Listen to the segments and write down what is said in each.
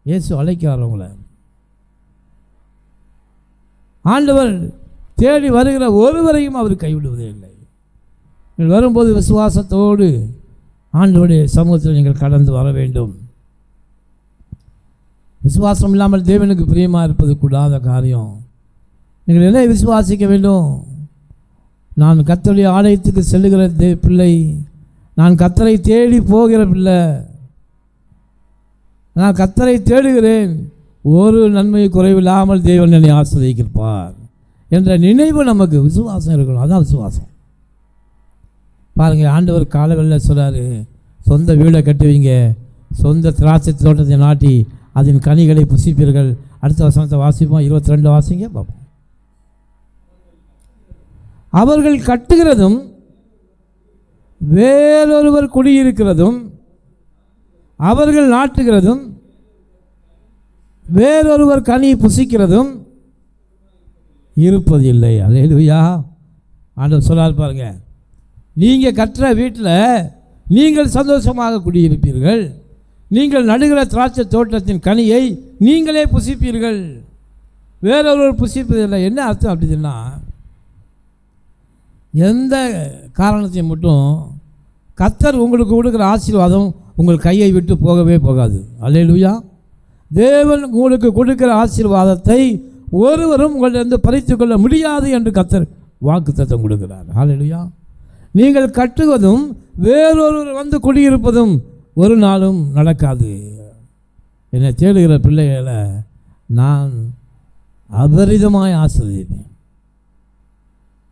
இயேசு அழைக்கிறார் உங்களை. ஆண்டவர் தேடி வருகிற ஒருவரையும் அவர் கைவிடுவதே இல்லை. நீங்கள் வரும்போது விசுவாசத்தோடு ஆண்டவருடைய சமூகத்தில் நீங்கள் கடந்து வர வேண்டும். விசுவாசம் இல்லாமல் தேவனுக்கு பிரியமாக இருப்பது கூடாத காரியம். நீங்கள் எதை விசுவாசிக்க வேண்டும்? நான் கர்த்தருடைய ஆலயத்துக்கு செல்லுகிற பிள்ளை, நான் கர்த்தரை தேடி போகிற பிள்ளை, நான் கர்த்தரை தேடுகிறேன், ஒரு நன்மை குறைவில்லாமல் தேவன் என்னை ஆசீர்வதிப்பார் என்ற நினைவு நமக்கு விசுவாசம் இருக்கணும். அதான் விசுவாசம். பாருங்கள், ஆண்டவர் காலவெளியில் சொல்கிறாரு, சொந்த வீடை கட்டுவீங்க, சொந்த திராட்சை தோட்டத்தை நாட்டி அதன் கனிகளை புசிப்பீர்கள். அடுத்த வசனத்தை வாசிப்போம், 22 வாசிங்க பார்ப்போம். அவர்கள் கட்டுகிறதும் வேறொருவர் குடியிருக்கிறதும் அவர்கள் நாட்டுகிறதும் வேறொருவர் கனி புசிக்கிறதும் இருப்பதில்லை. அல்லேலூயா. ஆண்டவர் சொல்லார் பாருங்க, நீங்கள் கட்டுற வீட்டில் நீங்கள் சந்தோஷமாக குடியிருப்பீர்கள், நீங்கள் நடுகிற திராட்சை தோட்டத்தின் கனியை நீங்களே புசிப்பீர்கள், வேறொருவர் புசிப்பதில்லை. என்ன அர்த்தம் அப்படின்னா, எந்த காரணத்தையும் மட்டும் கர்த்தர் உங்களுக்கு கொடுக்குற ஆசீர்வாதம் உங்கள் கையை விட்டு போகவே போகாது. அல்லேலூயா. தேவன் உங்களுக்கு கொடுக்கிற ஆசீர்வாதத்தை ஒருவரும் உங்களிடம் பறித்து கொள்ள முடியாது என்று கர்த்தர் வாக்குத்தத்தம் கொடுக்கிறார். அல்லேலூயா. நீங்கள் கட்டுவதும் வேறொருவர் வந்து குடியிருப்பதும் ஒரு நாளும் நடக்காது. என்னை தேடுகிற பிள்ளைகளை நான் அபரிதமாய் ஆசீர்வதிப்பேன்.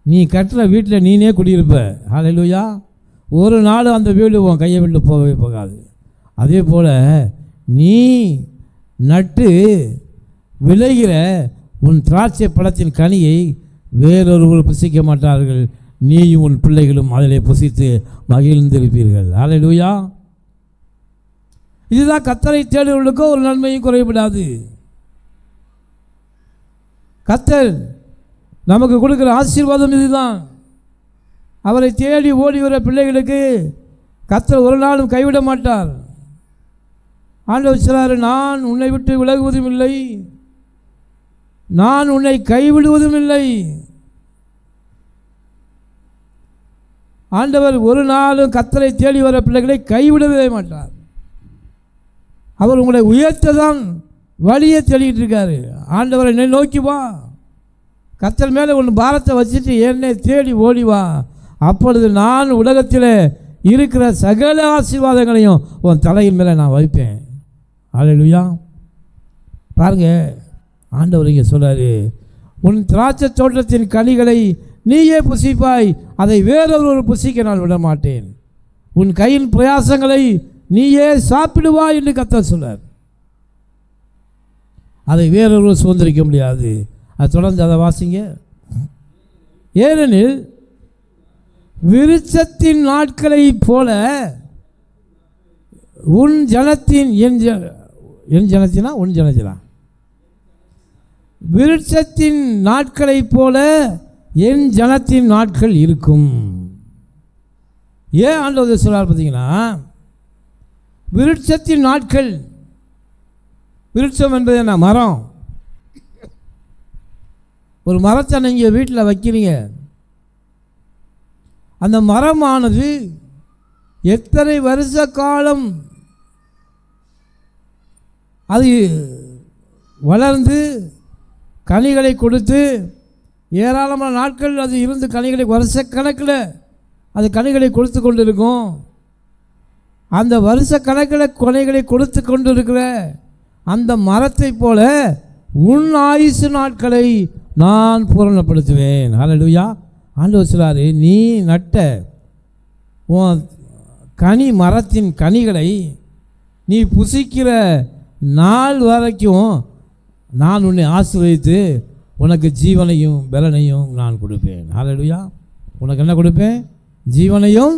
நீ கட்டுற வீட்டில் நீனே குடியிருப்ப. அல்லேலூயா. ஒரு நாள் அந்த வீடு உன் கையை விட்டு போகவே போகாது. அதே போல் நீ நட்டு விளைகிற உன் திராட்சை பழத்தின் கனியை வேறொருவர் புசிக்க மாட்டார்கள், நீயும் உன் பிள்ளைகளும் அதிலே புசித்து மகிழ்ந்திருப்பீர்கள். அல்லேலூயா. இதுதான் கர்த்தரை தேடுவர்களுக்கோ ஒரு நன்மையும் குறைபடாது. கர்த்தர் நமக்கு கொடுக்குற ஆசீர்வாதம் இதுதான். அவரை தேடி ஓடி வர பிள்ளைகளுக்கு கர்த்தர் ஒரு நாளும் கைவிட மாட்டார். ஆண்டவர் சொல்றாரு, நான் உன்னை விட்டு விலகுவதும் இல்லை, நான் உன்னை கைவிடுவதும் இல்லை. ஆண்டவர் ஒரு நாளும் கர்த்தரை தேடி வர பிள்ளைகளை கைவிடவே மாட்டார். அவர் உங்களை உயர்த்த தான் வழியை தேடிட்டு இருக்காரு. ஆண்டவரை என்னை நோக்கி வா, கர்த்தர் மேலே ஒன்று பாரத்தை வச்சுட்டு என்னை தேடி ஓடி வா, அப்பொழுது நான் உலகத்தில் இருக்கிற சகல ஆசீர்வாதங்களையும் உன் தலையின் மேலே நான் வைப்பேன். அல்லேலூயா. பாருங்க, ஆண்டவர் இங்கே சொல்றாரு, உன் திராட்சை தோட்டத்தின் கனிகளை நீயே புசிப்பாய், அதை வேறொரு புசிக்க நான் விட மாட்டேன், உன் கையின் பிரயாசங்களை நீயே சாப்பிடுவாய் என்று கர்த்தர் சொல்றார். அதை வேறொரு சுதந்திரிக்க முடியாது. அது தொடர்ந்து அதை வாசிங்க. ஏனெனில் விருட்சத்தின் நாட்களை போல உன் ஜனத்தின் என் ஜனத்தினா உன் ஜனத்தினா விருட்சத்தின் நாட்களை போல என் ஜனத்தின் நாட்கள் இருக்கும். ஏன் ஆண்டவர் சொல்றார் பார்த்தீங்கன்னா, விருட்சத்தின் நாட்கள், விருட்சம் என்பது என்ன? மரம். ஒரு மரத்தை நீங்கள் வீட்டில் வைக்கிறீங்க, அந்த மரமானது எத்தனை வருஷ காலம் அது வளர்ந்து கனிகளை கொடுத்து ஏராளமான நாட்கள் அது இருந்து கனிகளை வருஷக்கணக்கில் அது கனிகளை கொடுத்து கொண்டு இருக்கும். அந்த வருஷ கணக்கில் கனிகளை கொடுத்து கொண்டு இருக்கிற அந்த மரத்தை போல உன் ஆயுசு நாட்களை நான் பூரணப்படுத்துவேன். அல்லேலூயா. ஆண்டவர் சொல்றாரு, நீ நட்ட உன் கனி மரத்தின் கனிகளை நீ புசிக்கிற நாள் வரைக்கும் நான் உன்னை ஆசீர்வதித்து உனக்கு ஜீவனையும் பலனையும் நான் கொடுப்பேன். அல்லேலூயா. உனக்கு என்ன கொடுப்பேன்? ஜீவனையும்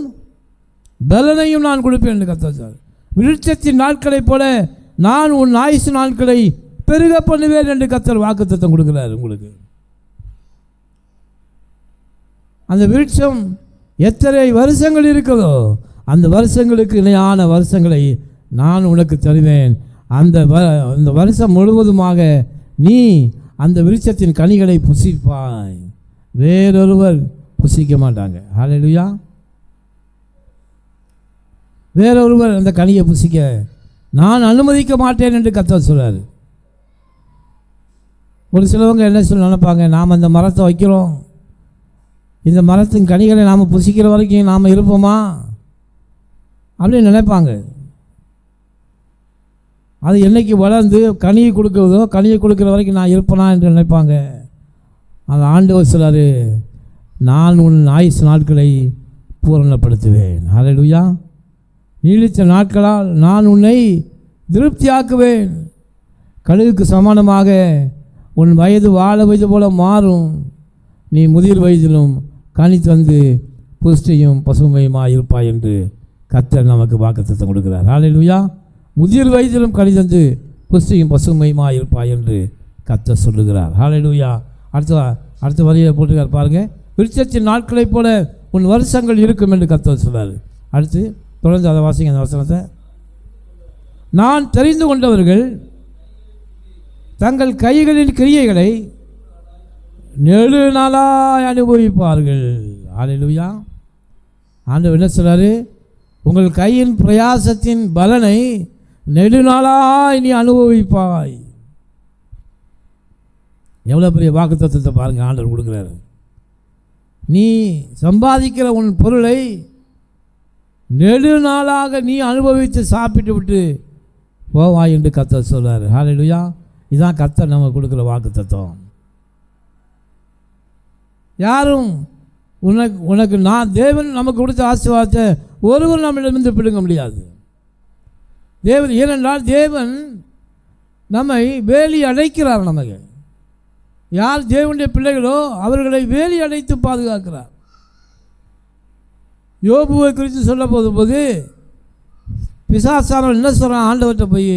பலனையும் நான் கொடுப்பேன் என்று கர்த்தர் சொல்றார். விருட்சத்தின் நாட்களைப் போல நான் உன் ஆயுசு நாட்களை பெருக பண்ணுவேன் என்று கர்த்தர் வாக்குத்தத்தம் கொடுக்கிறார் உங்களுக்கு. அந்த விருட்சம் எத்தனை வருஷங்கள் இருக்கிறதோ அந்த வருஷங்களுக்கு இணையான வருஷங்களை நான் உனக்கு தருவேன். அந்த வருஷம் முழுவதுமாக நீ அந்த விருட்சத்தின் கனிகளை புசிப்பாய், வேறொருவர் புசிக்க மாட்டாங்க. ஹல்லேலூயா. வேறொருவர் அந்த கனியை புசிக்க நான் அனுமதிக்க மாட்டேன் என்று கர்த்தர் சொல்றாரு. ஒரு சிலவங்க என்ன சொல்ல நினைப்பாங்க, நாம் அந்த மரத்தை வைக்கிறோம், இந்த மரத்தின் கனிகளை நாம் புசிக்கிற வரைக்கும் நாம் இருப்போமா அப்படின்னு நினைப்பாங்க. அது என்றைக்கு வளர்ந்து கனியை கொடுக்குறதோ, கனியை கொடுக்குற வரைக்கும் நான் இருப்பேனா என்று நினைப்பாங்க. அந்த ஆண்டவர் சொல்றாரு, நான் உன் ஆயுசு நாட்களை பூரணப்படுத்துவேன். ஹல்லேலூயா. நீடித்த நாட்களால் நான் உன்னை திருப்தியாக்குவேன். கழுகுக்கு சமானமாக உன் வயது வாழ வயது போல மாறும். நீ முதிர் வயதிலும் கனி தந்து புஷ்டியும் பசுமையுமாக இருப்பாய் என்று கர்த்தர் நமக்கு வாக்குத்தத்தம் கொடுக்கிறார். ஹல்லேலூயா. முதிர் வயதிலும் கனி தந்து புஷ்டியும் பசுமையுமாக இருப்பாய் என்று கர்த்தர் சொல்லுகிறார். ஹல்லேலூயா. அடுத்த வரியை போட்டுக்கார் பாருங்கள். விருட்சத்தின் நாட்களைப் போல உன் வருஷங்கள் இருக்கும் என்று கர்த்தர் சொல்கிறார். அடுத்து தொடர்ந்து அதை வாசிங்க, அந்த வசனத்தை. நான் தெரிந்து கொண்டவர்கள் தங்கள் கைகளின் கிரியைகளை நெடுநாளாய் அனுபவிப்பார்கள். ஹல்லேலூயா. ஆண்டவர் என்ன சொல்றாரு? உங்கள் கையின் பிரயாசத்தின் பலனை நெடுநாளாய் நீ அனுபவிப்பாய். எவ்வளோ பெரிய வாக்குத்தத்தத்தை பாருங்கள் ஆண்டவர் கொடுக்குறாரு. நீ சம்பாதிக்கிற உன் பொருளை நெடுநாளாக நீ அனுபவித்து சாப்பிட்டு விட்டு போவாய் என்று கர்த்தர் சொல்றாரு. ஹல்லேலூயா. இதுதான் கர்த்தர் நமக்கு கொடுக்குற வாக்குத்தத்தம். யாரும் உனக்கு நான் தேவன் நமக்கு கொடுத்த ஆசீர்வாதத்தை ஒருவர் நம்மிடமிருந்து பிடுங்க முடியாது. தேவன், ஏனென்றால் தேவன் நம்மை வேலி அடைக்கிறார். நமக்கு யார் தேவனுடைய பிள்ளைகளோ அவர்களை வேலி அடைத்து பாதுகாக்கிறார். யோபுவை குறித்து சொல்ல போது பிசாசானவன் என்ன சொல்கிறான் ஆண்டவர்கிட்ட போய்,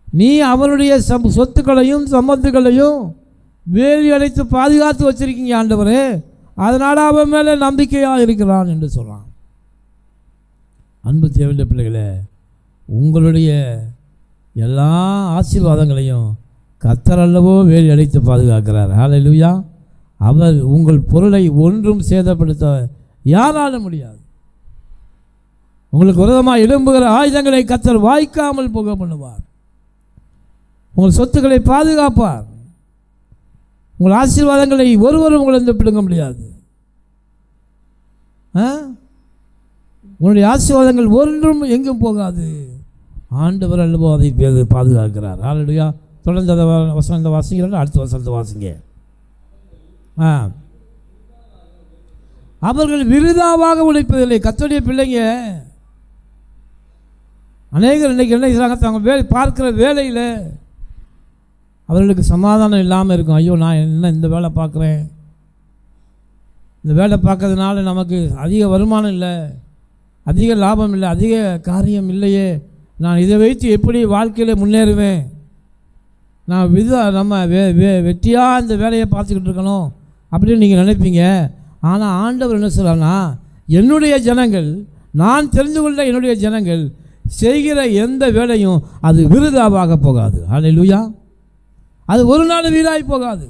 நீ அவனுடைய சொத்துக்களையும் சம்பத்துகளையும் வேலி அடைத்து பாதுகாத்து வச்சிருக்கீங்க ஆண்டவரே, அதனால் அவன் மேலே நம்பிக்கையாக இருக்கிறான் என்று சொல்கிறான். அன்பு தேவனுடைய பிள்ளைகளே, உங்களுடைய எல்லா ஆசீர்வாதங்களையும் கர்த்தர் அல்லவோ வேலி அடைத்து பாதுகாக்கிறார். ஹல்லேலூயா. அவர் உங்கள் பொருளை ஒன்றும் சேதப்படுத்த யாராலும் முடியாது. உங்களுக்கு விரோதமாக எழும்புகிற ஆயுதங்களை கர்த்தர் வாய்க்காமல் போக பண்ணுவார். உங்கள் சொத்துக்களை பாதுகாப்பார். உங்கள் ஆசீர்வாதங்களை ஒருவரும் உங்களை பிடுங்க முடியாது. உங்களுடைய ஆசீர்வாதங்கள் ஒன்றும் எங்கும் போகாது. ஆண்டவர் அல்லவோ அதை பாதுகாக்கிறார். ஹல்லேலூயா. தொடர்ந்து அந்த வசனத்தை வாசிக்கிறோம். அடுத்த வசனத்தை வாசிங்க. அவர்கள் விருதாவாக உழைப்பதில்லை. கர்த்தருடைய பிள்ளைங்க அநேகர் இன்றைக்கி என்ன செய்கிறாங்க, அவங்க பார்க்குற வேலையில் அவர்களுக்கு சமாதானம் இல்லாமல் இருக்கும். ஐயோ, நான் என்ன இந்த வேலை பார்க்குறேன், இந்த வேலை பார்க்கறதுனால நமக்கு அதிக வருமானம் இல்லை, அதிக லாபம் இல்லை, அதிக காரியம் இல்லையே, நான் இதை வைத்து எப்படி வாழ்க்கையில் முன்னேறுவேன், நான் நம்ம வெற்றியாக இந்த வேலையை பார்த்துக்கிட்டு இருக்கணும் அப்படின்னு நீங்கள் நினைப்பீங்க. ஆனால் ஆண்டவர் என்ன சொல்கிறான்னா, என்னுடைய ஜனங்கள், நான் தெரிந்து கொண்ட என்னுடைய ஜனங்கள் செய்கிற எந்த வேலையும் அது விருதாவாக போகாது. ஹல்லேலூயா. அது ஒரு நாள் வீணாய் போகாது.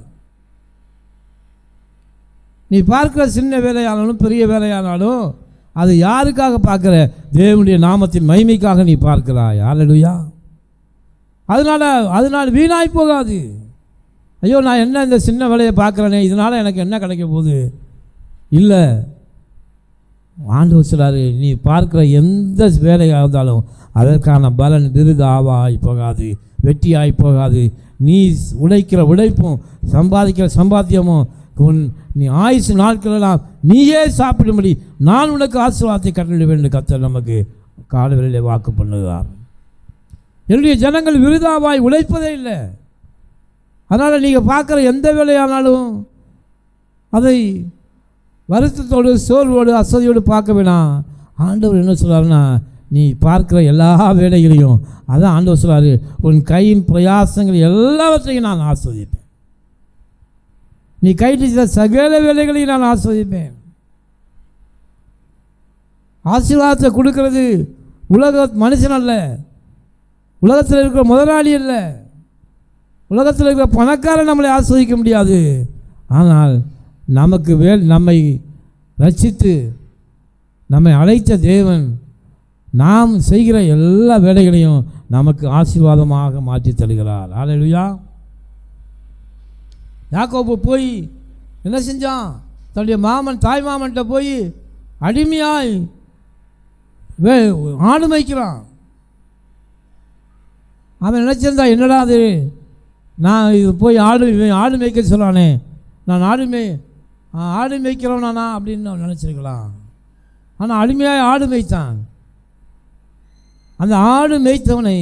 நீ பார்க்குற சின்ன வேலையானாலும் பெரிய வேலையானாலும் அது யாருக்காக பார்க்குற? தேவனுடைய நாமத்தின் மகிமைக்காக நீ பார்க்கிறாய். ஹல்லேலூயா. அதனால் வீணாய் போகாது. ஐயோ, நான் என்ன இந்த சின்ன வேலையை பார்க்குறேனே, இதனால் எனக்கு என்ன கிடைக்க போகுது? இல்லை, ஆண்டவர் சொல்றாரு, நீ பார்க்குற எந்த வேலையாக இருந்தாலும் அதற்கான பலன் விருதாவாய் போகாது, வெற்றியாய் போகாது. நீ உழைக்கிற உழைப்பும் சம்பாதிக்கிற சம்பாத்தியமும் நீ ஆயுசு நாட்களெல்லாம் நீயே சாப்பிடும்படி நான் உனக்கு ஆசீர்வாதத்தை கட்டளிடுவேன் என்று கர்த்தர் நமக்கு காலவெளியிலே வாக்கு பண்ணுகிறார். என்னுடைய ஜனங்கள் விருதாவாய் உழைப்பதே இல்லை. அதனால் நீங்கள் பார்க்குற எந்த வேலையானாலும் அதை வருத்தத்தோடு சோர்வோடு அசதியோடு பார்க்க வேணாம். ஆண்டவர் என்ன சொல்கிறாருன்னா, நீ பார்க்குற எல்லா வேலைகளையும், அதான் ஆண்டவர் சொல்கிறாரு, உன் கையின் பிரயாசங்கள் எல்லாவற்றையும் நான் ஆஸ்வதிப்பேன். நீ கைட்டு செய்த சகல வேலைகளையும் நான் ஆஸ்வதிப்பேன். ஆசீர்வாதத்தை கொடுக்கறது உலக மனுஷன் அல்ல, உலகத்தில் இருக்கிற முதலாளி இல்லை, உலகத்தில் இருக்கிற பணக்காரன் நம்மளை ஆஸ்வதிக்க முடியாது. ஆனால் நமக்கு நம்மை ரட்சித்து நம்மை அழைத்த தேவன் நாம் செய்கிற எல்லா வேலைகளையும் நமக்கு ஆசீர்வாதமாக மாற்றி தருகிறார். ஹல்லேலூயா. யாக்கோபு போய் என்ன செஞ்சான்? தன்னுடைய தாய் மாமன்கிட்ட போய் அடிமையாய் ஆடு மேய்க்கிறான். அவன் நினச்சிருந்தா என்னடா அது, நான் இது போய் ஆடு மேய்க்க சொல்லானே, நான் ஆடு மேய்க்கிறவனா அப்படின்னு அவன் நினச்சிருக்கலாம். ஆனால் அடிமையாய் ஆடு மேய்த்தான். அந்த ஆடு மேய்த்தவனை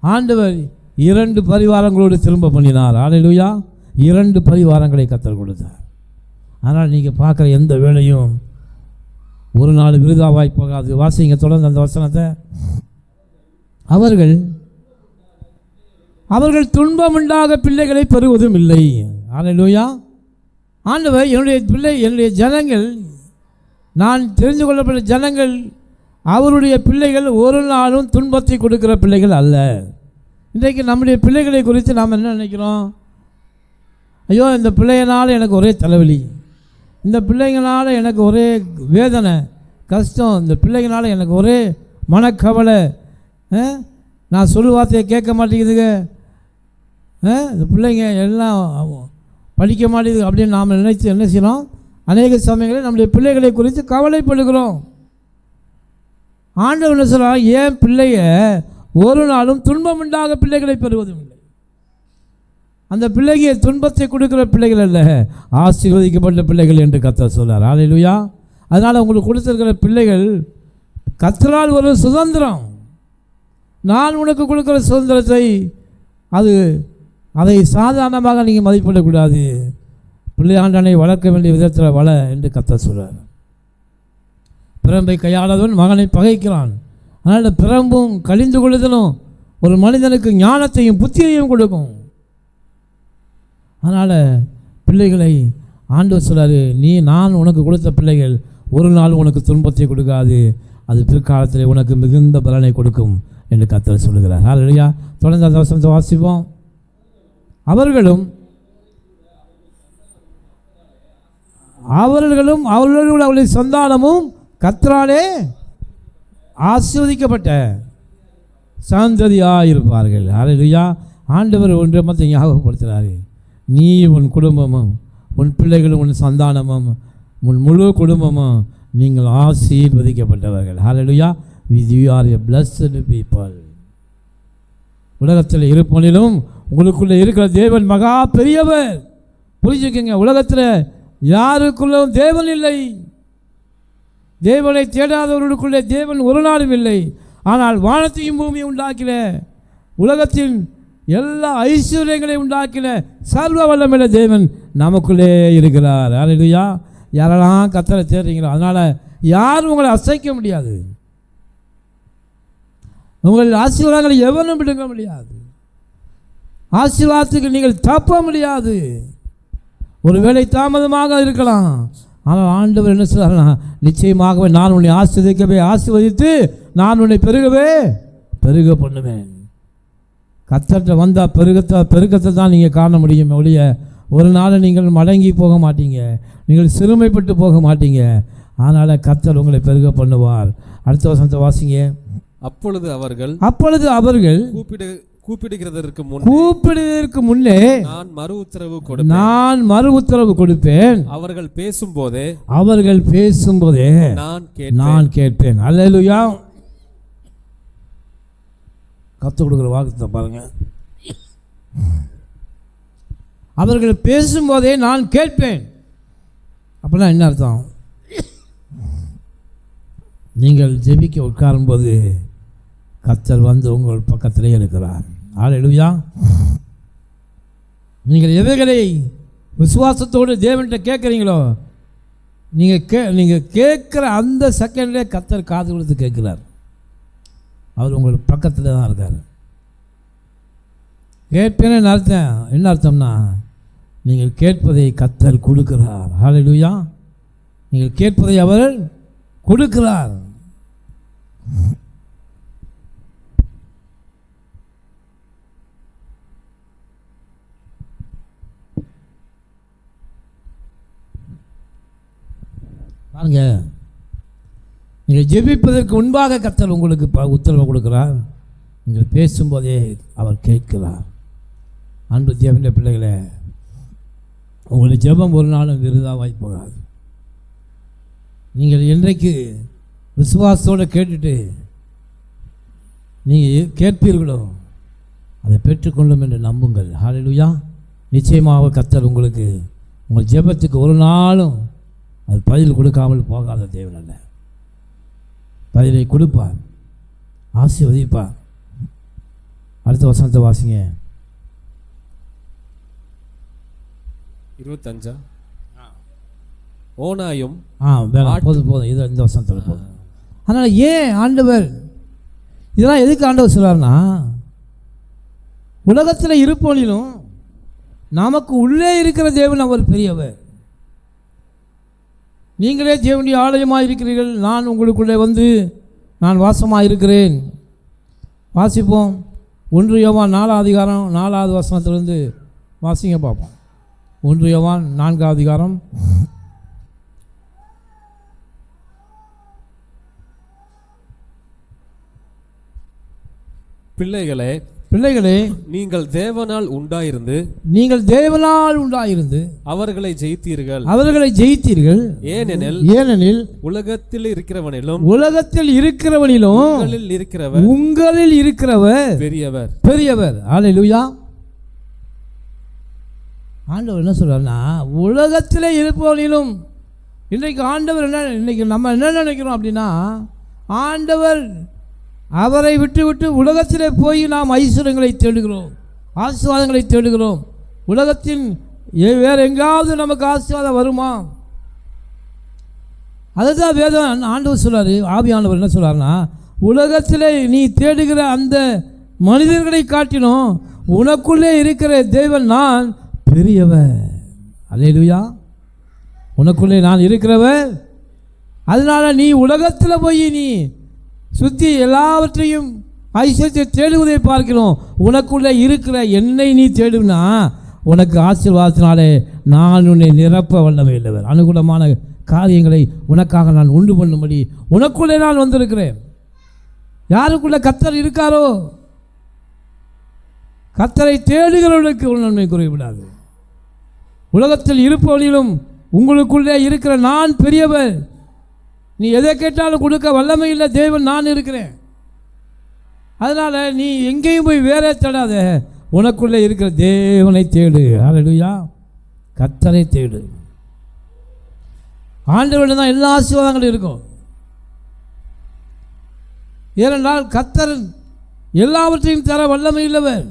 ஆண்டவர் 2 பரிவாரங்களோடு திரும்ப பண்ணினார். ஹல்லேலூயா. 2 பரிவாரங்களை கர்த்தர் கொடுத்தார். ஆனால் நீங்கள் பார்க்குற எந்த வேலையும் ஒரு நாள் விருதாவாய் போகாது. வாசிங்க தொடர்ந்து அந்த வசனத்தை. அவர்கள் துன்பமுண்டாக பிள்ளைகளை பெறுவதும் இல்லை. ஹல்லேலூயா. ஆண்டவர் என்னுடைய ஜனங்கள், நான் தெரிந்து கொள்ளப்பட்ட ஜனங்கள், அவருடைய பிள்ளைகள் ஒரு நாளும் துன்பத்தை கொடுக்கிற பிள்ளைகள் அல்ல. இன்றைக்கு நம்முடைய பிள்ளைகளை குறித்து நாம் என்ன நினைக்கிறோம்? ஐயோ, இந்த பிள்ளைங்களால் எனக்கு ஒரே தலைவலி, இந்த பிள்ளைங்களால் எனக்கு ஒரே வேதனை கஷ்டம், இந்த பிள்ளைங்களால் எனக்கு ஒரே மனக்கவலை, நான் சொல்லு வார்த்தையை கேட்க மாட்டேங்குதுங்க, இந்த பிள்ளைங்க எல்லாம் படிக்க மாட்டேங்குது அப்படின்னு நாம் நினைத்து என்ன செய்யணும்? அநேக சமயங்களில் நம்முடைய பிள்ளைகளை குறித்து கவலைப்படுகிறோம். ஆண்டவர் என்ன சொல்கிறார்? ஏன் பிள்ளைய ஒரு நாளும் துன்பம் உண்டாக பிள்ளைகளை பெறுவதும் இல்லை. அந்த பிள்ளைக்கு துன்பத்தை கொடுக்குற பிள்ளைகள் அல்ல, ஆசீர்வதிக்கப்பட்ட பிள்ளைகள் என்று கர்த்தர் சொல்றார். ஹல்லேலூயா. அதனால் உங்களுக்கு கொடுத்திருக்கிற பிள்ளைகள் கர்த்தரால் ஒரு சுதந்திரம். நான் உனக்கு கொடுக்குற சுதந்திரத்தை அதை சாதாரணமாக நீங்கள் மதிப்பிடக்கூடாது. பிள்ளையாண்டனை வளர்க்க வேண்டிய விதத்தில் வள என்று கர்த்தர் சொல்றார். பிரம்பை கையாளவன் மகனை பகைக்கிறான். அதனால் பிரம்பும் கழிந்து கொள்ளுதலும் ஒரு மனிதனுக்கு ஞானத்தையும் புத்தியையும் கொடுக்கும். அதனால் பிள்ளைகளை ஆண்டவர் சொல்றாரு, நான் உனக்கு கொடுத்த பிள்ளைகள் ஒரு நாள் உனக்கு துன்பத்தை கொடுக்காது, அது பிற்காலத்தில் உனக்கு மிகுந்த பலனை கொடுக்கும் என்று கர்த்தர் சொல்லுகிறார். ஹல்லேலூயா. தொடர்ந்து அந்த வசனத்தை வாசிப்போம். அவர்களும் அவர்களுடைய சந்தானமும் கர்த்தராலே ஆசீர்வதிக்கப்பட்ட சந்ததியாக இருப்பார்கள். ஹல்லேலூயா. ஆண்டவர் ஒன்றை மட்டும் ஞாபகப்படுத்துகிறாரு, நீ உன் குடும்பமும் உன் பிள்ளைகளும் உன் சந்தானமும் உன் முழு குடும்பமும் நீங்கள் ஆசீர்வதிக்கப்பட்டவர்கள். ஹல்லேலூயா. You are a blessed people. உலகத்தில் இருப்பவனிலும் உங்களுக்குள்ளே இருக்கிற தேவன் மகா பெரியவர். புரிஞ்சுக்கங்க, உலகத்தில் யாருக்குள்ளும் தேவன் இல்லை. தேவனை தேடாதவர்களுக்குள்ளே தேவன் ஒரு நாளும் இல்லை. ஆனால் வானத்தையும் பூமியை உண்டாக்கின, உலகத்தின் எல்லா ஐஸ்வர்யங்களையும் உண்டாக்கின சர்வ வல்லமையுள்ள தேவன் நமக்குள்ளே இருக்கிறார். ஹல்லேலூயா. யாரெல்லாம் கர்த்தரை தேடுறீங்களோ அதனால் யாரும் உங்களை அசைக்க முடியாது. உங்கள் ஆசீர்வாதங்களை எவனும் விடுங்க முடியாது. ஆசீர்வாதத்துக்கு நீங்கள் தப்ப முடியாது. ஒருவேளை தாமதமாக இருக்கலாம், ஆனால் ஆண்டவர் என்ன சொல்றாருன்னா, நிச்சயமாகவே நான் உன்னை ஆசீர்வதித்து நான் உன்னை பெருக பண்ணுவேன். கர்த்தர்கிட்ட வந்தால் பெருக்கத்தை தான் நீங்கள் காண முடியும் ஒழிய ஒரு நாள் நீங்கள் மடங்கி போக மாட்டீங்க, நீங்கள் சிறுமைப்பட்டு போக மாட்டீங்க. அதனால் கர்த்தர் உங்களை பெருக பண்ணுவார். அடுத்த வசனத்தை வாசிங்க. அப்பொழுது அவர்கள் கூப்பிடுவதற்கு முன்னே நான் மறு உத்தரவு கொடுப்பேன். அவர்கள் பேசும்போதே நான் கேட்பேன். அல்லேலூயா. கர்த்தர் கொடுக்குற வாக்குத்தை பாருங்க. அவர்கள் பேசும்போதே நான் கேட்பேன். அப்படின்னா என்ன அர்த்தம்? நீங்கள் ஜெபிக்க உட்காரும்போது கர்த்தர் வந்து உங்கள் பக்கத்திலே இருக்கிறார். ஹல்லேலூயா. நீங்கள் எவைகளை விசுவாசத்தோடு தேவன்கிட்ட கேட்குறீங்களோ நீங்கள் கேட்குற அந்த செகண்ட்லேயே கர்த்தர் காது கொடுத்து கேட்குறார். அவர் உங்கள் பக்கத்தில் தான் இருக்கார். கேட்பேன்னு அர்த்தம் என்ன அர்த்தம்னா, நீங்கள் கேட்பதை கர்த்தர் கொடுக்கிறார். ஹல்லேலூயா. நீங்கள் கேட்பதை அவர் கொடுக்கிறார். பாருங்க, நீங்கள் ஜெபிப்பதற்கு முன்பாக கர்த்தர் உங்களுக்கு உத்தரவு கொடுக்கிறார். நீங்கள் பேசும்போதே அவர் கேட்கிறார். அன்பு தேவனுடைய பிள்ளைகளே, உங்களுடைய ஜெபம் ஒரு நாளும் விருதாவாய் போகாது. நீங்கள் என்றைக்கு விசுவாசத்தோடு கேட்டுட்டு நீங்கள் கேட்பீர்களோ அதை பெற்றுக்கொள்ளும் என்று நம்புங்கள். ஹல்லேலூயா. நிச்சயமாக கர்த்தர் உங்களுக்கு உங்கள் ஜெபத்துக்கு ஒரு நாளும் அது பதில் கொடுக்காமல் போகாத தேவன் அல்ல. பதிலை கொடுப்பார், ஆசீர்வதிப்பார். அடுத்த வசனத்தை வாசிங்க. 25 ஓனாயும் போதும் இது இந்த வசனத்தில் போதும். அதனால் ஏன் ஆண்டவர் இதெல்லாம் எதுக்கு ஆண்டவர் சொல்கிறார்னா, உலகத்தில் இருப்பவனிலும் நமக்கு உள்ளே இருக்கிற தேவன் அவர் பெரியவர். நீங்களே தேவனுடைய ஆலயமாக இருக்கிறீர்கள், நான் உங்களுக்குள்ளே வந்து நான் வாசமாக இருக்கிறேன். வாசிப்போம். 1 யோவான் 4 அதிகாரம் 4வது வசனத்திலிருந்து வாசிங்க பார்ப்போம். 1 யோவான் 4 அதிகாரம். பிள்ளைகளே, நீங்கள் தேவனால் உண்டாயிருந்து அவர்களை ஜெயித்தீர்கள். ஏனெனில் உலகத்தில் இருக்கிறவனிலும் உங்களில் இருக்கிறவர் பெரியவர். ஹல்லேலூயா. ஆண்டவர் என்ன சொல்றாருன்னா, உலகத்திலே இருப்பவனிலும் இன்றைக்கு ஆண்டவர் இன்னைக்கு நம்ம என்ன நினைக்கிறோம் அப்படின்னா, ஆண்டவர் அவரை விட்டு உலகத்திலே போய் நாம் ஐஸ்வர்யங்களை தேடுகிறோம், ஆசீர்வாதங்களை தேடுகிறோம். உலகத்தின் வேறு எங்காவது நமக்கு ஆசீர்வாதம் வருமா? அதுதான் வேதம் ஆண்டவர் சொல்றாரு. ஆவியானவர் என்ன சொல்றாருன்னா, உலகத்திலே நீ தேடுகிற அந்த மனிதர்களை காட்டிலும் உனக்குள்ளே இருக்கிற தேவன் நான் பெரியவர். அல்லேலூயா. உனக்குள்ளே நான் இருக்கிறவர். அதனால நீ உலகத்தில் போய் நீ சுற்றி எல்லாவற்றையும் ஐஸ்வர்யத்தை தேடுவதை பார்க்கிறோம். உனக்குள்ளே இருக்கிற என்னை நீ தேடுனா உனக்கு ஆசீர்வாதத்தினாலே நான் உன்னை நிரப்ப வல்லமை உள்ளவர். அனுகூலமான காரியங்களை உனக்காக நான் உண்டு பண்ணும்படி உனக்குள்ளே நான் வந்திருக்கிறேன். யாருக்குள்ளே கர்த்தர் இருக்காரோ, கர்த்தரை தேடுகிறவர்களுக்கு ஒரு நன்மை குறைவிடாது. உலகத்தில் இருப்பவர்களிலும் உங்களுக்குள்ளே இருக்கிற நான் பெரியவர். நீ எதை கேட்டாலும் கொடுக்க வல்லமை இல்லை தேவன் நான் இருக்கிறேன். அதனால் நீ எங்கேயும் போய் வேற தேடாத, உனக்குள்ளே இருக்கிற தேவனை தேடு. ஹல்லேலூயா. கர்த்தரை தேடு. ஆண்டவரிடம் தான் எல்லா ஆசீர்வாதங்களும் இருக்கும். ஏனென்றால் கர்த்தர் எல்லாவற்றையும் தர வல்லமை உள்ளவர்.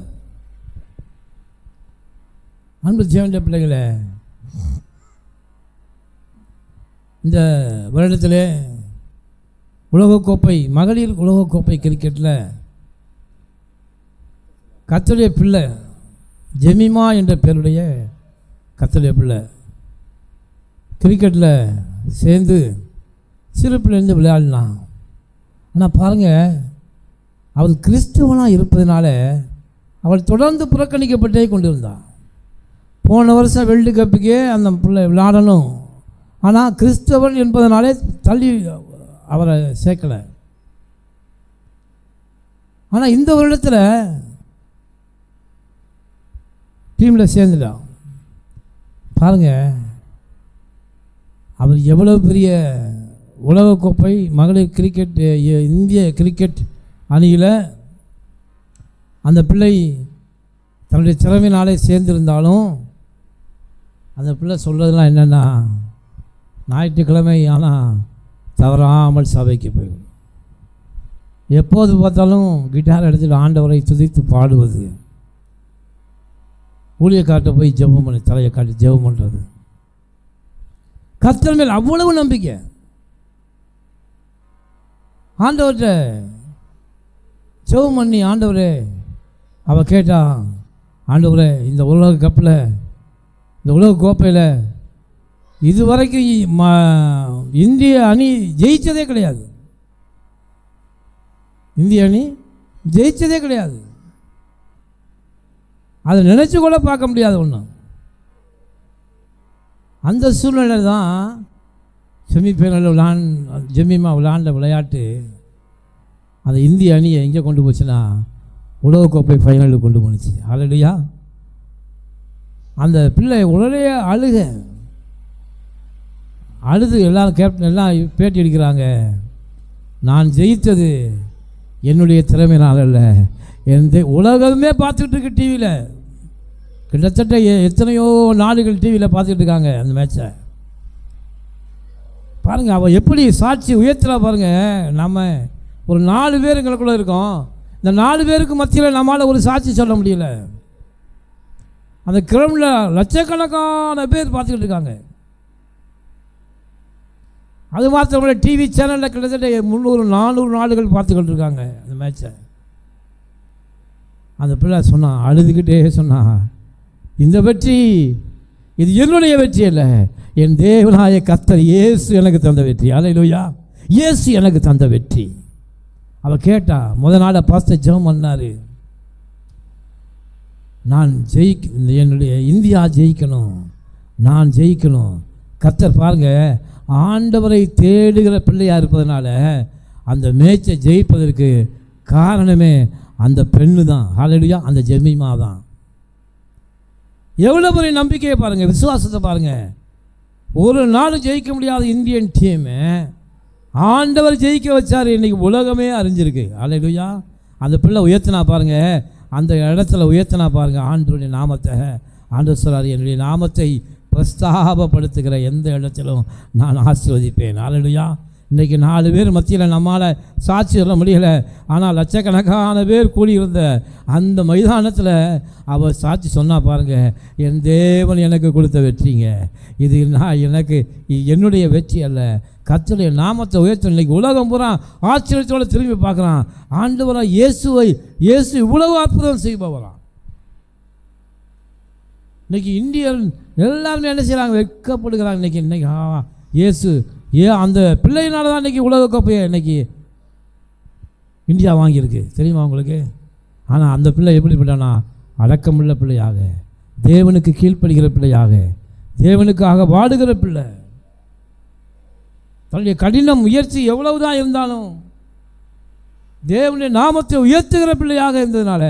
அன்பு தேவனுடைய பிள்ளைகளே, இந்த வருடத்தில் உலகக்கோப்பை மகளிர் உலகக்கோப்பை கிரிக்கெட்டில் கர்த்தருடைய பிள்ளை ஜெமிமா என்ற பேருடைய கர்த்தருடைய பிள்ளை கிரிக்கெட்டில் சேர்ந்து சிறு பிள்ளைலேருந்து விளையாடினான். ஆனால் பாருங்கள், அவள் கிறிஸ்துவனாக இருப்பதனால அவள் தொடர்ந்து புறக்கணிக்கப்பட்டே கொண்டிருந்தாள். போன வருஷம் வேர்ல்டு கப்புக்கே அந்த பிள்ளை விளையாடணும், ஆனால் கிறிஸ்தவன் என்பதனாலே தள்ளி அவரை சேர்க்கலை. ஆனால் இந்த வருடத்தில் டீமில் சேர்ந்துட்டான். பாருங்கள், அவர் எவ்வளோ பெரிய உலகக்கோப்பை மகளிர் கிரிக்கெட் இந்திய கிரிக்கெட் அணியில் அந்த பிள்ளை தன்னுடைய திறமையினாலே சேர்ந்திருந்தாலும் அந்த பிள்ளை சொல்கிறதுலாம் என்னென்னா, ஞாயிற்றுக்கிழமை ஆனால் தவறாமல் சபைக்கு போயிடும். எப்போது பார்த்தாலும் கிட்டார் எடுத்துகிட்டு ஆண்டவரை துதித்து பாடுவது, ஊழியக்காட்ட போய் ஜெபம் பண்ணி தலையை காட்டி ஜெபம் பண்ணுறது. கர்த்தர் மேல் அவ்வளவு நம்பிக்கை. ஆண்டவர்கிட்ட ஜெபம் பண்ணி, ஆண்டவரே அவள் கேட்டா, ஆண்டவரே இந்த உலக கப்பில் இந்த உலக கோப்பையில் இதுவரைக்கும் இந்திய அணி ஜெயித்ததே கிடையாது. இந்திய அணி ஜெயித்ததே கிடையாது. அதை நினச்சி கூட பார்க்க முடியாது ஒன்று. அந்த சூழ்நிலை தான் செமிஃபைனலில் ஜெமிமா விளையாண்ட விளையாட்டு அந்த இந்திய அணியை எங்கே கொண்டு போச்சுன்னா உலகக்கோப்பை ஃபைனலுக்கு கொண்டு போணுச்சு. ஹல்லேலூயா. அந்த பிள்ளை உடனே அழுது எல்லாரும் கேப்டன் எல்லாம் பேட்டி அடிக்கிறாங்க. நான் ஜெயித்தது என்னுடைய திறமையினால் அல்ல, உலகமே பார்த்துக்கிட்டு இருக்கு. டிவியில் கிட்டத்தட்ட எத்தனையோ நாடுகள் டிவியில் பார்த்துக்கிட்டு இருக்காங்க அந்த மேட்சை. பாருங்கள் அவள் எப்படி சாட்சி உயர்த்துறா பாருங்கள். நம்ம ஒரு 4 பேர் எங்களுக்குள்ளே இருக்கோம். இந்த 4 பேருக்கு மத்தியில் நம்மளால் ஒரு சாட்சி சொல்ல முடியல. அந்த கிரௌண்டில் லட்சக்கணக்கான பேர் பார்த்துக்கிட்டு இருக்காங்க. அது மாத்திரமல்ல டிவி சேனலில் கிட்டத்தட்ட 300-400 நாடுகள் பார்த்துக்கிட்டு இருக்காங்க அந்த மேட்சை. அந்த பிள்ளை சொன்னான், அழுதுகிட்டே சொன்னான், இந்த வெற்றி இது என்னுடைய வெற்றி அல்ல, என் தேவனாய கர்த்தர் இயேசு எனக்கு தந்த வெற்றி. அல்லேலூயா. இயேசு எனக்கு தந்த வெற்றி. அவள் கேட்டா, முதல் நாளை பாஸ்டர் ஜெபம் பண்ணார், நான் என்னுடைய இந்தியா ஜெயிக்கணும், நான் ஜெயிக்கணும். கர்த்தர் பாருங்கள், ஆண்டவரை தேடுகிற பிள்ளையாக இருப்பதனால அந்த மேட்சை ஜெயிப்பதற்கு காரணமே அந்த பெண்ணு தான். ஹல்லேலூயா. அந்த ஜெமிமா தான். எவ்வளோ பெரிய நம்பிக்கையை பாருங்கள், விசுவாசத்தை பாருங்கள். ஒரு நாள் ஜெயிக்க முடியாத இந்தியன் டீமு ஆண்டவர் ஜெயிக்க வச்சார். இன்றைக்கி உலகமே அறிஞ்சிருக்கு. ஹல்லேலூயா. அந்த பிள்ளை உயர்த்தினா பாருங்கள், அந்த இடத்துல உயர்த்தினா பாருங்கள் ஆண்டவருடைய நாமத்தை. ஆண்டவர் சொல்றார், என்னுடைய நாமத்தை பிரஸ்தாபப்படுத்துகிற எந்த இடத்திலும் நான் ஆசீர்வதிப்பேன். ஹல்லேலூயா. இன்றைக்கி 4 பேர் மத்தியில் நம்மளால் சாட்சி சொல்ல முடியலை, ஆனால் லட்சக்கணக்கான பேர் கூடியிருந்த அந்த மைதானத்தில் அவர் சாட்சி சொன்னால் பாருங்கள், என் தேவன் எனக்கு கொடுத்த வெற்றிங்க, இது எனக்கு என்னுடைய வெற்றி அல்ல, கர்த்தருடைய நாமத்தை உயர்த்த. இன்றைக்கி உலகம் பூரா ஆச்சரியத்தோடு திரும்பி பார்க்குறான். ஆண்டவராக இயேசு இவ்வளவு அற்புதம் செய்பவரான். இன்றைக்கி இந்தியன் எல்லாருமே என்ன செய்கிறாங்க, வெட்கப்படுகிறாங்க. இன்றைக்கி இயேசு அந்த பிள்ளையினால தான் இன்றைக்கி உலகக்கோப்பையை இன்றைக்கி இந்தியா வாங்கியிருக்கு, தெரியுமா உங்களுக்கு? ஆனால் அந்த பிள்ளை எப்படிப்பட்டானா, அடக்கமுள்ள பிள்ளையாக, தேவனுக்கு கீழ்ப்படுகிற பிள்ளையாக, தேவனுக்காக வாடுகிற பிள்ளை. தன்னுடைய கடினம் முயற்சி எவ்வளவுதான் இருந்தாலும் தேவனுடைய நாமத்தை உயர்த்துகிற பிள்ளையாக இருந்ததுனால,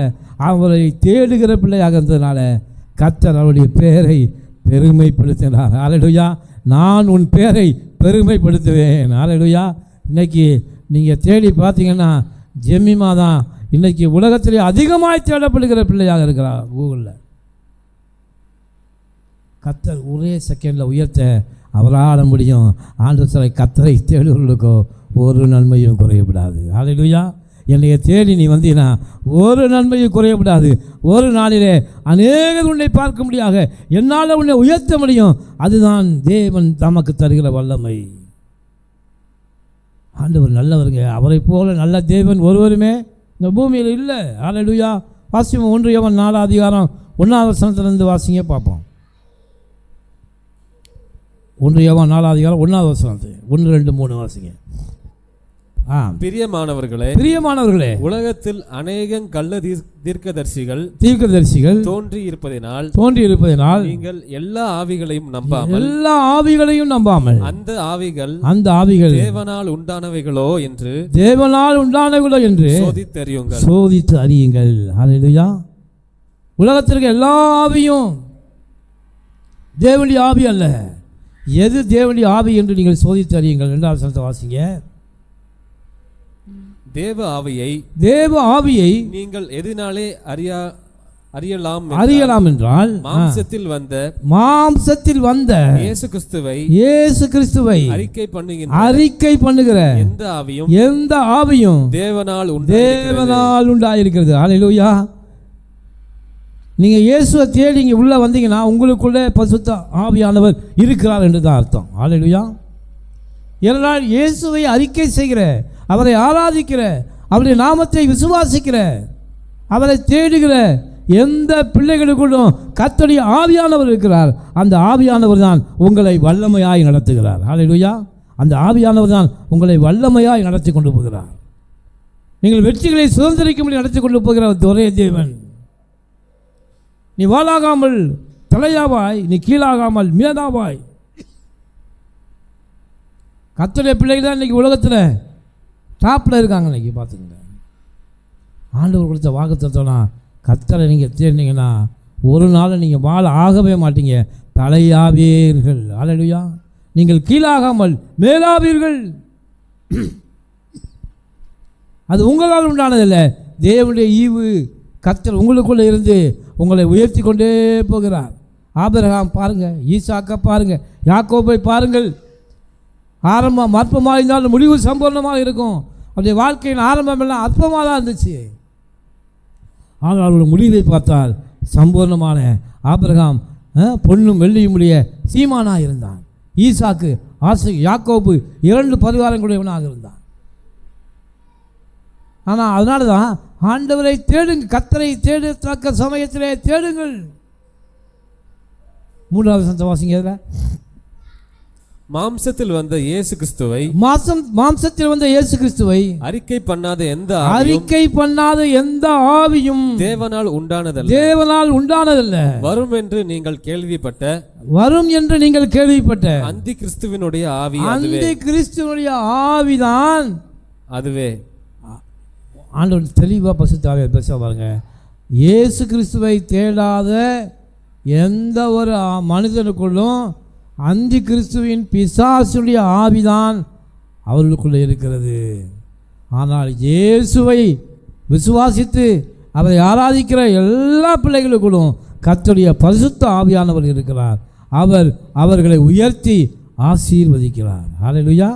அவரை தேடுகிற பிள்ளையாக இருந்ததுனால கர்த்தர் அவருடைய பெயரை பெருமைப்படுத்தினார். ஹல்லேலூயா. நான் உன் பெயரை பெருமைப்படுத்துவேன். ஹல்லேலூயா. இன்றைக்கி நீங்கள் தேடி பார்த்தீங்கன்னா ஜெமிமா தான் இன்றைக்கி உலகத்திலே அதிகமாய் தேடப்படுகிற பிள்ளையாக இருக்கிறார். கூகுளில் கர்த்தர் ஒரே செகண்டில் உயர்த்த அவரால் முடியும். ஆண்டவர் சொல்ல, கர்த்தரை தேடுவர்களுக்கோ ஒரு நன்மையும் குறையப்படாது. ஹல்லேலூயா. என்னைய தேடி நீ வந்தீங்கன்னா ஒரு நன்மையும் குறையப்படாது. ஒரு நாளிலே அநேகர் உன்னை பார்க்க முடியாக என்னால் உன்னை உயர்த்த முடியும். அதுதான் தேவன் தமக்கு தருகிற வல்லமை. ஆண்டவர் நல்லவருங்க. அவரை போல நல்ல தேவன் ஒருவருமே இந்த பூமியில் இல்லை. ஹல்லேலூயா. வாசிப்போம். 1 யோவான் 4 அதிகாரம் 1ஆம் வசனத்திலிருந்து வாசிங்க பார்ப்போம். 1 யோவான் 4 அதிகாரம் 1ஆம் வசனத்து 1, 2, 3 வாசிங்க. பிரியமானவர்களே, உலகத்தில் அநேகம் கள்ள தீர்க்கதரிசிகள் தோன்றி இருப்பதினால் நீங்கள் எல்லா ஆவிகளையும் நம்பாமல் அந்த ஆவிகள் தேவனால் உண்டானவைகளோ என்று சோதித்து அறியுங்கள். ஹல்லேலூயா. உலகத்திற்கு எல்லா ஆவியும் தேவனுடைய ஆவி அல்ல. எது தேவனுடைய ஆவி என்று நீங்கள் சோதித்து அறியுங்கள். 2ஆம் வசனத்தை வாசிங்க. தேவ ஆவியை நீங்கள் எதனாலே அறியலாம் என்றால் மாம்சத்தில் வந்த இயேசு கிறிஸ்துவை அறிக்கை பண்ணுகிற எந்த ஆவியும் தேவனால் உண்டாயிருக்கிறது. ஹல்லேலூயா. நீங்கள் இயேசுவை தேடி இங்கே உள்ளே வந்தீங்கன்னா உங்களுக்குள்ளே பரிசுத்த ஆவியானவர் இருக்கிறார் என்று தான் அர்த்தம். ஹல்லேலூயா. ஏனென்றால் இயேசுவை அறிக்கை செய்கிற, அவரை ஆராதிக்கிற, அவருடைய நாமத்தை விசுவாசிக்கிற, அவரை தேடுகிற எந்த பிள்ளைகளுக்குள்ளும் கர்த்தருடைய ஆவியானவர் இருக்கிறார். அந்த ஆவியானவர் தான் உங்களை வல்லமையாய் நடத்துகிறார். ஹல்லேலூயா. அந்த ஆவியானவர் தான் உங்களை வல்லமையாய் நடத்தி கொண்டு போகிறார். நீங்கள் வெற்றிகளை சுதந்திரிக்கும்படி நடத்தி கொண்டு போகிற ஒரே தேவன். நீ வாளாகாமல் தலையாவாய், நீ கீழாகாமல் மேதாவாய். கர்த்தருடைய பிள்ளைகள் தான் இன்றைக்கி உலகத்தில் டாப்பில் இருக்காங்க. இன்றைக்கி பார்த்துக்கங்க, ஆண்டவர் கொடுத்த வாக்குத்தத்தம்னா கர்த்தரை நீங்கள் தேடினீங்கன்னா ஒரு நாள் நீங்கள் வாழ ஆகவே மாட்டீங்க, தலையாவீர்கள். அல்லேலூயா. நீங்கள் கீழாகாமல் மேலாவீர்கள். அது உங்களால் உண்டானதில்லை, தேவனுடைய ஈவு. கர்த்தர் உங்களுக்குள்ளே இருந்து உங்களை உயர்த்தி கொண்டே போகிறார். ஆபிரகாம் பாருங்கள், ஈசாக்கை பாருங்கள், யாக்கோபை பாருங்கள். ஆரம்பம் அற்பமாக இருந்தாலும் முடிவு சம்பூர்ணமாக இருக்கும். அவருடைய வாழ்க்கையின் ஆரம்பம் எல்லாம் அற்பமாக தான் இருந்துச்சு, ஆனால் அவருடைய முடிவை பார்த்தால் சம்பூர்ணமான. ஆபிரகாம் பொன்னும் வெள்ளியும் உடைய சீமானாக இருந்தான். ஈசாக்கு யாக்கோபு 2 பரிவாரங்களுடையவனாக இருந்தான். ஆனால் அதனால தான் ஆண்டவரை தேடுங்கள், கர்த்தரை தேடத்தக்க சமயத்திலே தேடுங்கள். 3வது வசனத்தை வாசிங்க. மாம்சத்தில் வந்த இயேசு கிறிஸ்துவை மாம்சத்தில் வந்த இயேசு கிறிஸ்துவை அறிக்கை பண்ணாத எந்த ஆவியும் தேவனால் உண்டானதல்ல. வரும் என்று நீங்கள் கேள்விப்பட்ட அந்தி கிறிஸ்துவினுடைய ஆவிதான் அதுவே. ஆண்டவர் தெளிவாக பரிசுத்த ஆவியை பேச பாருங்க. இயேசு கிறிஸ்துவை தேடாத எந்த ஒரு மனிதனுக்குள்ளும் அந்தி கிறிஸ்துவின் பிசாசுடைய ஆவிதான் அவர்களுக்குள்ளே இருக்கிறது. ஆனால் இயேசுவை விசுவாசித்து அவரை ஆராதிக்கிற எல்லா பிள்ளைகளுக்குள்ளும் கர்த்தருடைய பரிசுத்த ஆவியானவர் இருக்கிறார். அவர் அவர்களை உயர்த்தி ஆசீர்வதிக்கிறார். ஹல்லேலூயா.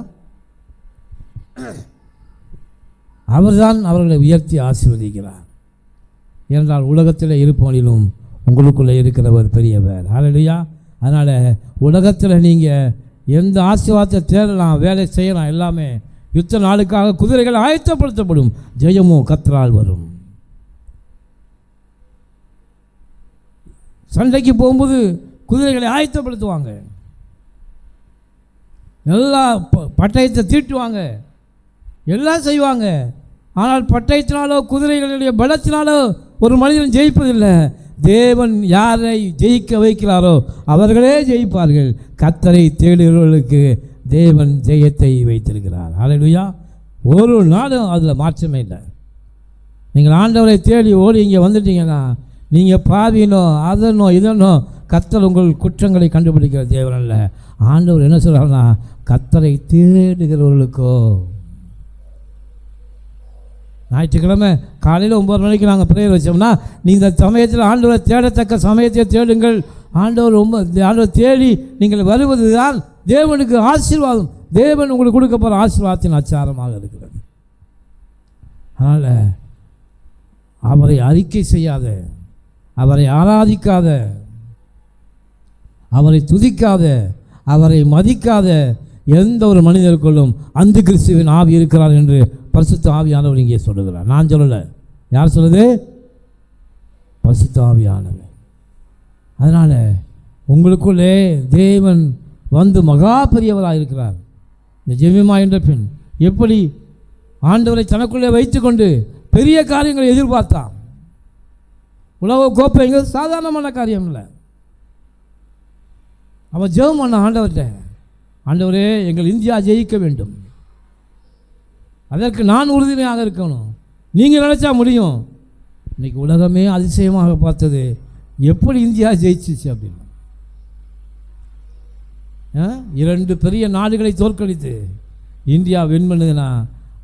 அவர்தான் அவர்களை உயர்த்தி ஆசீர்வதிக்கிறார். ஏனென்றால் உலகத்தில் இருப்பவனிலும் உங்களுக்குள்ளே இருக்கிறவர் பெரியவர். ஹல்லேலூயா. அதனால் உலகத்தில் நீங்கள் எந்த ஆசீர்வாதத்தை தேடலாம், வேலை செய்யலாம், எல்லாமே யுத்த நாளுக்காக குதிரைகள் ஆயத்தப்படுத்தப்படும், ஜெயமோ கர்த்தரால் வரும். சண்டைக்கு போகும்போது குதிரைகளை ஆயத்தப்படுத்துவாங்க, எல்லா பட்டயத்தை தீட்டுவாங்க, எல்லாம் செய்வாங்க. ஆனால் பட்டயத்தினாலோ குதிரைகளுடைய பலத்தினாலோ ஒரு மனிதன் ஜெயிப்பதில்லை. தேவன் யாரை ஜெயிக்க வைக்கிறாரோ அவர்களே ஜெயிப்பார்கள். கர்த்தரை தேடுகிறவர்களுக்கு தேவன் ஜெயத்தை வைத்திருக்கிறார். ஹல்லேலூயா. ஒரு நாளும் அதில் மாற்றமே இல்லை. நீங்கள் ஆண்டவரை தேடி ஓடி இங்கே வந்துட்டீங்கன்னா நீங்கள் பாவினோ அதனோ இதனோ கர்த்தர் உங்கள் குற்றங்களை கண்டுபிடிக்கிற தேவன் அல்ல. ஆண்டவர் என்ன சொல்கிறாருன்னா, கர்த்தரை தேடுகிறவர்களுக்கோ. ஞாயிற்றுக்கிழமை காலையில் 9 மணிக்கு நாங்கள் ப்ரேயர் வச்சோம்னா, நீங்கள் சமயத்தில் ஆண்டவரை தேடத்தக்க சமயத்தை தேடுங்கள். ஆண்டவர் தேடி நீங்கள் வருவது தான் தேவனுக்கு ஆசீர்வாதம். தேவன் உங்களுக்கு கொடுக்க போகிற ஆசீர்வாதத்தின் அச்சாரமாக இருக்கிறது. அதனால் அவரை அறிக்கை செய்யாத, அவரை ஆராதிக்காத, அவரை துதிக்காத, அவரை மதிக்காத எந்த ஒரு மனிதருக்குள்ளும் அந்த கிறிஸ்துவின் ஆவி இருக்கிறார் என்று பரிசுத்த ஆவியானவர் இங்கே சொல்லுகிறார். நான் சொல்லலை, யார் சொல்லுது? பரிசுத்த ஆவியானவர். அதனால் உங்களுக்குள்ளே தேவன் வந்து மகா பெரியவராக இருக்கிறார். இந்த ஜெமிமா என்ற பெண் எப்படி ஆண்டவரை தனக்குள்ளே வைத்து கொண்டு பெரிய காரியங்களை எதிர்பார்த்தான். உலக கோப்பைங்கிறது சாதாரணமான காரியம் இல்லை. அவன் ஜெபம் பண்ண ஆண்டவர்கிட்ட, ஆண்டவரே எங்கள் இந்தியா ஜெயிக்க வேண்டும், அதற்கு நான் உறுதுணையாக இருக்கணும், நீங்கள் நினச்சா முடியும். இன்றைக்கி உலகமே அதிசயமாக பார்த்தது எப்படி இந்தியா ஜெயிச்சிச்சு அப்படின்னு. 2 பெரிய நாடுகளை தோற்கடித்து இந்தியா வின் பண்ணுதுன்னா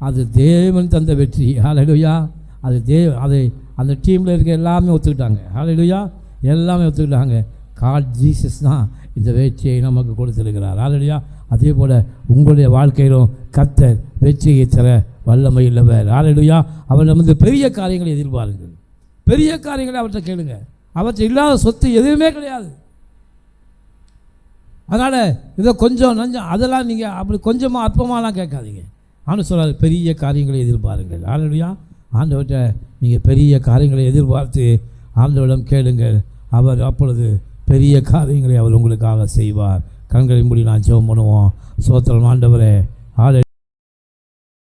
அது தேவன் தந்த வெற்றி. ஹல்லேலூயா. அது அதை அந்த டீமில் இருக்க எல்லாமே ஒத்துக்கிட்டாங்க. ஹல்லேலூயா. எல்லாமே ஒத்துக்கிட்டாங்க. காட் ஜீசஸ் தான் இந்த வெற்றியை நமக்கு கொடுத்துருக்கிறார். ஹல்லேலூயா. அதே போல் உங்களுடைய வாழ்க்கையிலும் கர்த்தர் வெற்றியை தர வல்லமை உள்ளவர். ஹல்லேலூயா. அவர் நமது பெரிய காரியங்களை எதிர்பாருங்கள், பெரிய காரியங்களை அவர்கிட்ட கேளுங்க. அவற்றை இல்லாத சொத்து எதுவுமே கிடையாது. அதனால் இதை கொஞ்சம் நஞ்சம் அதெல்லாம் நீங்கள் அப்படி கொஞ்சமாக அற்பமாலாம் கேட்காதீங்க. ஆண்டு சொல்கிறார், பெரிய காரியங்களை எதிர்பாருங்கள். ஹல்லேலூயா. ஆண்டவர்கிட்ட நீங்கள் பெரிய காரியங்களை எதிர்பார்த்து ஆண்டவரிடம் கேளுங்கள். அவர் அப்பொழுது பெரிய காரியங்களை அவர் உங்களுக்காக செய்வார். கண்களை மூடி நான் ஜெபம் பண்ணுவோம். ஸ்தோத்திரம் ஆண்டவரே.